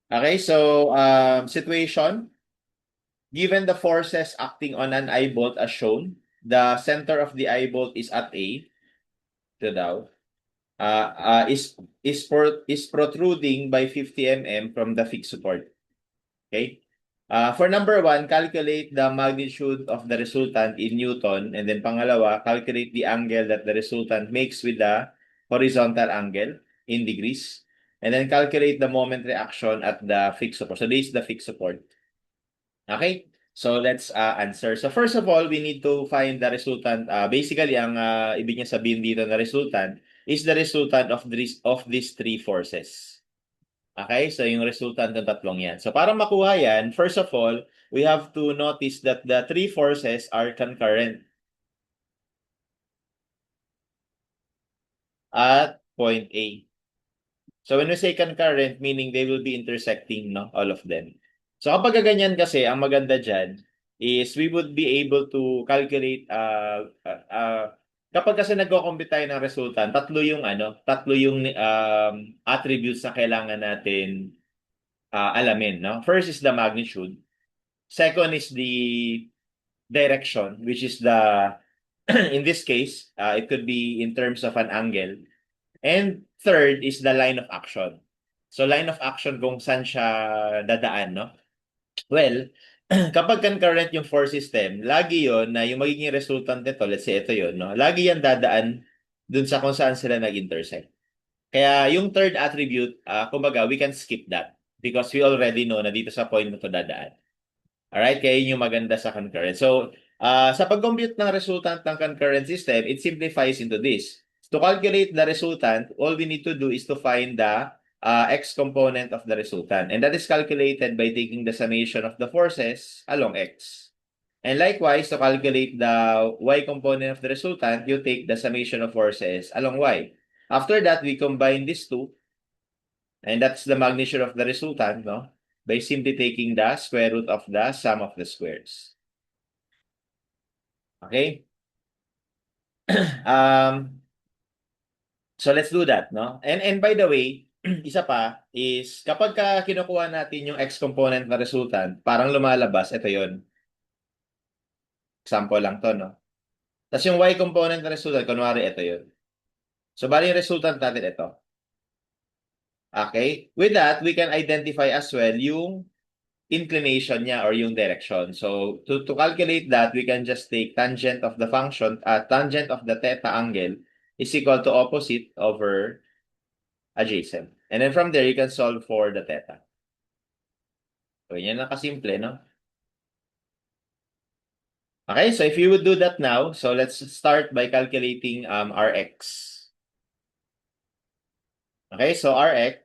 Okay, so situation. Given the forces acting on an eye bolt as shown, the center of the eye bolt is at A. Ito daw. Is protruding by 50 mm from the fixed support. Okay? For number 1, calculate the magnitude of the resultant in Newton. And then pangalawa, calculate the angle that the resultant makes with the horizontal angle in degrees. And then calculate the moment reaction at the fixed support. So this is the fixed support. Okay? So let's answer. So first of all, we need to find the resultant. Basically, ang ibig niya sabihin dito na resultant is the resultant of these three forces. Okay? So yung resultant ng tatlong yan. So para makuha yan, first of all, we have to notice that the three forces are concurrent at point A. So when we say concurrent, meaning they will be intersecting, no? All of them. So kapag ganyan kasi, ang maganda dyan is we would be able to calculate, kapag kasi nagko-compute tayo ng resultant, tatlo yung attributes na kailangan natin alamin, no? First is the magnitude. Second is the direction, which is the, in this case, it could be in terms of an angle. And third is the line of action. So line of action kung saan siya dadaan, no? Well, kapag concurrent yung force system, lagi yon na yung magiging resultant nito, let's say ito yon, no? Lagi yan dadaan dun sa kung saan sila nag-intersect. Kaya yung third attribute, kumbaga, we can skip that because we already know na dito sa point na to dadaan. Alright? Kaya yun yung maganda sa concurrent. So, sa pag-compute ng resultant ng concurrent system, it simplifies into this. To calculate the resultant, all we need to do is to find the x component of the resultant. And that is calculated by taking the summation of the forces along x. And likewise, to calculate the y component of the resultant, you take the summation of forces along y. After that, we combine these two, and that's the magnitude of the resultant, no? By simply taking the square root of the sum of the squares. Okay? So let's do that, no? And by the way, isa pa is kapag kinukuha natin yung x component na resultant, parang lumalabas, ito yon. Example lang to, no? Tapos yung y component na resultant, kunwari ito yon. So bali yung resultant natin ito. Okay? With that, we can identify as well yung inclination niya or yung direction. So to calculate that, we can just take tangent of the function, tangent of the theta angle is equal to opposite over adjacent. And then from there, you can solve for the theta. So yan lang kasimple, no? Okay, so if you would do that now, so let's start by calculating Rx. Okay, so Rx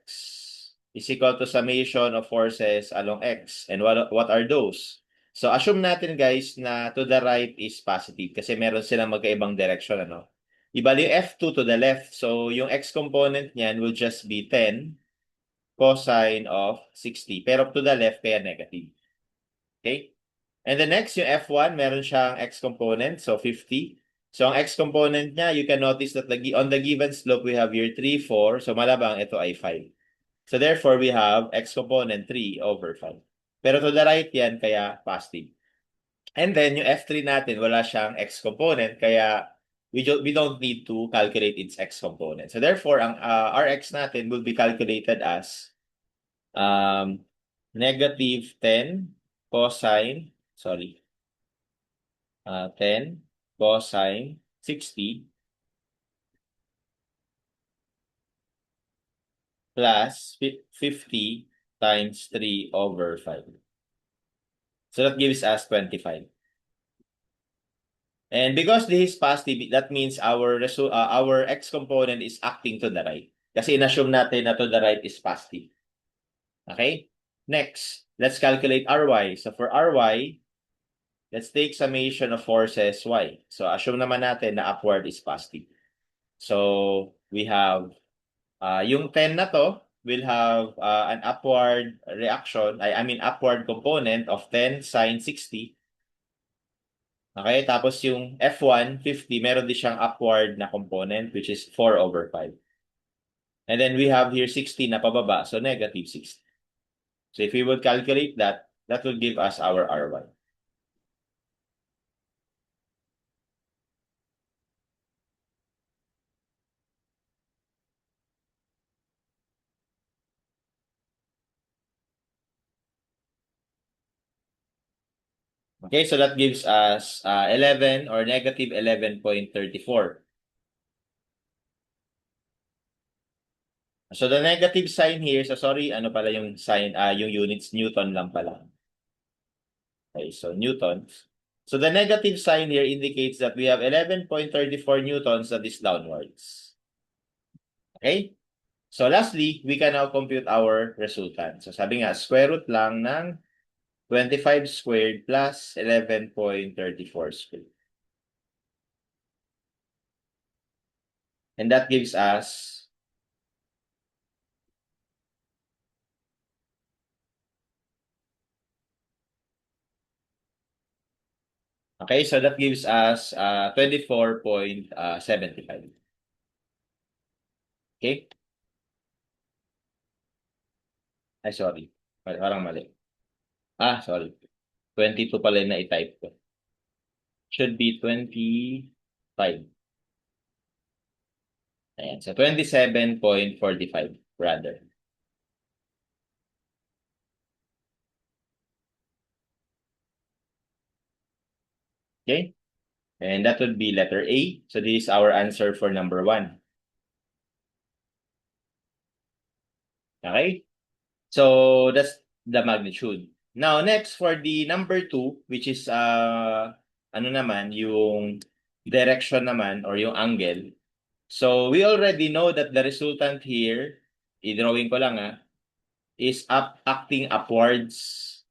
is equal to summation of forces along X. And what are those? So assume natin guys na to the right is positive kasi meron silang magkaibang direction, ano? Ibali yung F2 to the left. So yung X component niyan will just be 10 cosine of 60. Pero to the left kaya negative. Okay? And the next, yung F1, meron siyang X component, so 50. So ang X component niya, you can notice that on the given slope, we have here 3, 4. So malabang ito ay 5. So therefore, we have x component 3 over 5. Pero to the right yan, kaya positive. And then, yung F3 natin, wala siyang x component, kaya we don't need to calculate its x component. So therefore, ang Rx natin will be calculated as negative 10 cosine, 10 cosine 60 plus 50 times 3 over 5. So that gives us 25. And because this is positive, that means our x component is acting to the right. Kasi in-assume natin na to the right is positive. Okay? Next, let's calculate Ry. So for Ry, let's take summation of forces y. So assume naman natin na upward is positive. So we have yung 10 na to will have an upward reaction, upward component of 10 sine 60. Okay, tapos yung F1, 50, meron din siyang upward na component which is 4 over 5. And then we have here 60 na pababa, so negative 60. So if we would calculate that, that will give us our R1. Okay, so that gives us 11 or negative 11.34. So the negative sign here, so sorry, ano pala yung sign, yung units, Newton lang pala. Okay, so newtons. So the negative sign here indicates that we have 11.34 newtons that is downwards. Okay? So lastly, we can now compute our resultant. So sabi nga, square root lang ng 25 squared plus 11.34 squared. And that gives us okay, so that gives us 24.75. Okay? Ay, sorry. Parang mali. Sorry. 22 pala yung na-type ko. Should be 25. Ayan. So, 27.45 rather. Okay? And that would be letter A. So, this is our answer for number 1. Okay? So, that's the magnitude. Now, next for the number 2, which is, ano naman, yung direction naman or yung angle. So, we already know that the resultant here, i-drawing ko lang is acting upwards.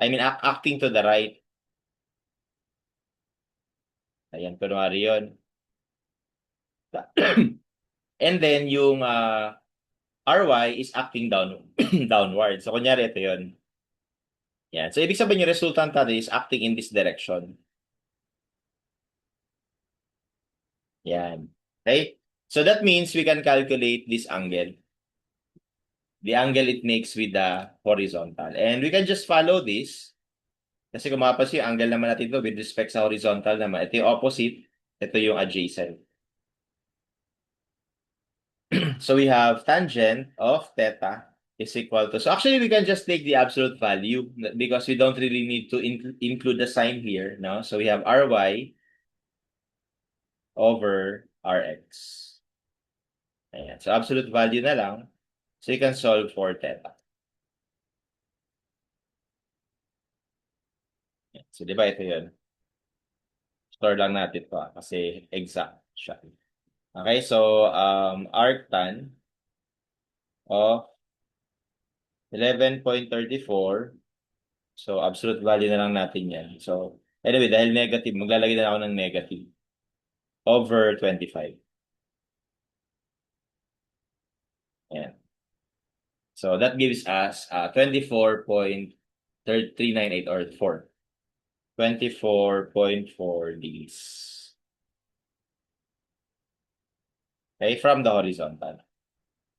I mean, acting to the right. Ayan, kunwari yun. And then, yung RY is acting downward. So, kunyari, ito yun. Yan. So, ibig sabihin yung resultant natin is acting in this direction. Yan. Okay? So, that means we can calculate this angle. The angle it makes with the horizontal. And we can just follow this. Kasi kung mapapansin, yung angle naman natin ito with respect sa horizontal naman. Ito yung opposite. Ito yung adjacent. So we have tangent of theta is equal to, so actually we can just take the absolute value because we don't really need to include the sign here, no? So we have Ry over Rx. Ayan. So absolute value na lang. So you can solve for theta. Ayan. So di ba ito yun? Store lang natin ito kasi exact siya. Okay, so arctan of 11.34. So, absolute value na lang natin yan. So, anyway, dahil negative, maglalagay na ako ng negative over 25. Ayan. So, that gives us 24.398 or 4. 24.4 degrees. Okay, from the horizontal.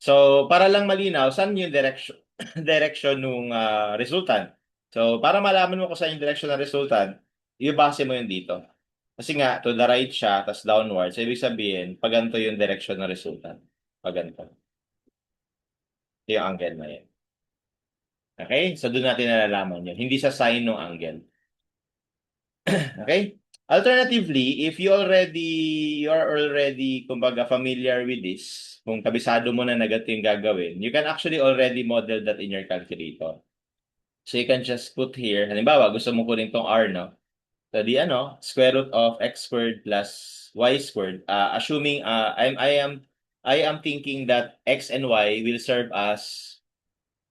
So, para lang malinaw, saan yung direction, direction nung resultant? So, para malaman mo kung saan yung direction ng resultant, ibase mo yun dito. Kasi nga, to the right siya, tas downward. So, ibig sabihin, pag ganito yung direction ng resultant. Pag ganito. Ito yung angle na yan. Okay? So, doon natin nalalaman yun. Hindi sa sign ng angle. Okay? Alternatively, if you are already, kumbaga, familiar with this, kung kabisado mo na ganito yung gagawin, you can actually already model that in your calculator. So, you can just put here, halimbawa, gusto mo kunin tong R, no? So, square root of x squared plus y squared. Assuming, I am thinking that x and y will serve as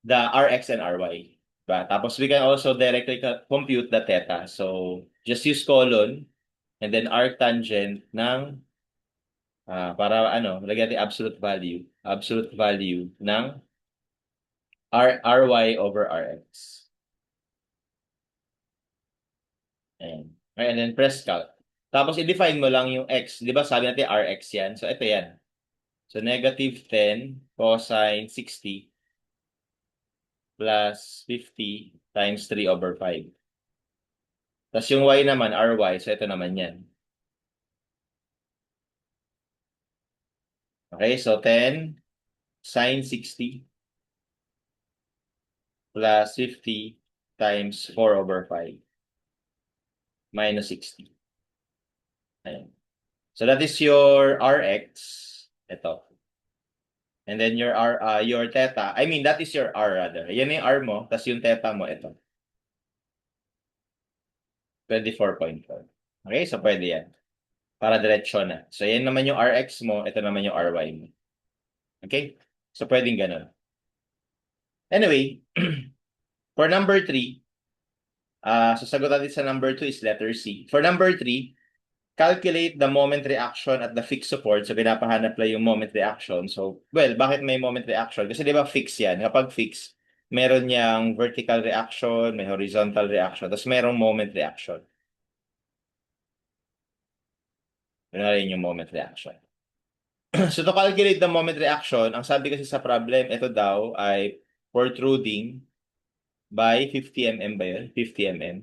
the Rx and Ry. Diba? Tapos we can also directly compute the theta. So, just use colon and then arctangent ng para lagyan natin absolute value. Absolute value ng Ry over Rx. Ayan. Okay, and then press calc. Tapos i-define mo lang yung x. Di ba sabi natin Rx yan? So, ito yan. So, negative 10 cosine 60 plus 50 times 3 over 5. Tapos yung y naman, ry. So, ito naman yan. Okay, so 10 sine 60 plus 50 times 4 over 5 minus 60. Ayan. So, that is your rx. Ito. And then your theta. I mean, that is your r rather. Yan yung r mo, tapos yung theta mo, ito. 24.4. Okay, so pwede yan. Para diretsyo na. So, yan naman yung rx mo, ito naman yung ry mo. Okay? So, pwedeng ganun. Anyway, for number 3, sasagot natin sa number 2 is letter C. For number 3, calculate the moment reaction at the fixed support. So, pinapahanap lang yung moment reaction. So, well, bakit may moment reaction? Kasi di ba fix yan? Kapag fix, meron niyang vertical reaction, may horizontal reaction, tapos merong moment reaction. Yun na rin yung moment reaction. So, to calculate the moment reaction, ang sabi kasi sa problem, ito daw ay protruding by 50 mm ba yun? 50 mm.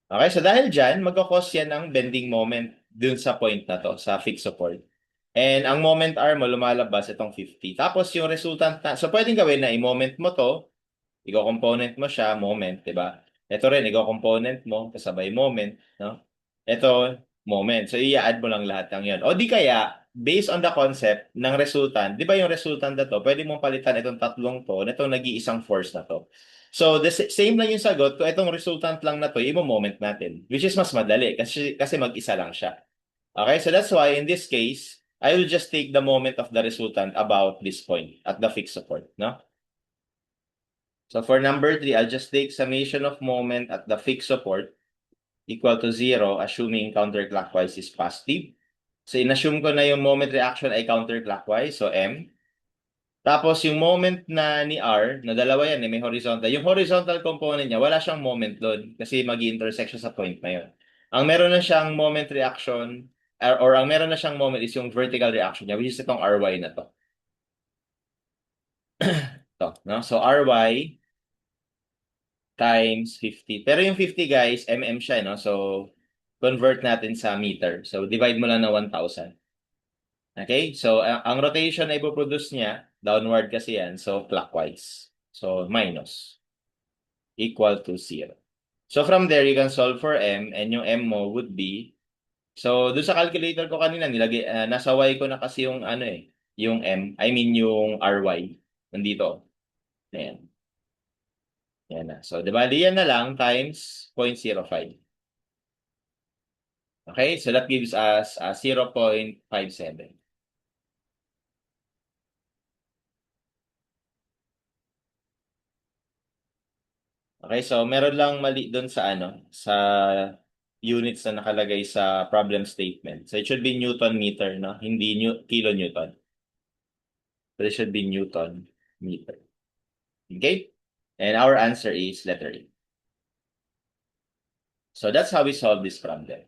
Okay, so dahil dyan, magkakos yan ng bending moment dun sa point na to, sa fixed support. And ang moment arm mo, lumalabas itong 50. Tapos yung resultant na, so pwedeng gawin na i-moment mo to, i-component mo siya, moment, di ba? Ito rin, i-component mo, kasabay moment, no? Ito, moment. So, i-add mo lang lahat ng yun. O di kaya, based on the concept ng resultant, di ba yung resultant na to, pwede mong palitan itong tatlong to, na itong nag-iisang force na to. So, the same lang yung sagot, kung itong resultant lang na to, i-moment natin. Which is mas madali, kasi mag-isa lang siya. Okay, so that's why, in this case, I will just take the moment of the resultant about this point, at the fixed support, no? So for number 3, I'll just take summation of moment at the fixed support equal to 0, assuming counterclockwise is positive. So in-assume ko na yung moment reaction ay counterclockwise, so M. Tapos yung moment na ni R, na dalawa yan, may horizontal. Yung horizontal component niya, wala siyang moment doon kasi mag-intersect siya sa point na yun. Ang meron na siyang moment reaction, or ang meron na siyang moment is yung vertical reaction niya, which is itong RY na to. To, no? So RY times 50. Pero yung 50 guys, mm siya, no? So, convert natin sa meter. So, divide mo lang na 1,000. Okay? So, ang rotation na ipoproduce niya, downward kasi yan, so clockwise. So, minus. Equal to 0. So, from there, you can solve for m, and yung m mo would be, so, doon sa calculator ko kanina, nilagay, nasa y ko na kasi yung ano eh, yung m, I mean yung ry. Nandito. Ayan. Yan na. So, di ba, yan na lang times 0.05. Okay, so that gives us 0.57. Okay, so meron lang mali doon sa ano, sa units na nakalagay sa problem statement. So it should be Newton meter, no? Hindi kilonewton. But it should be Newton meter. Okay? And our answer is letter A. So that's how we solve this problem.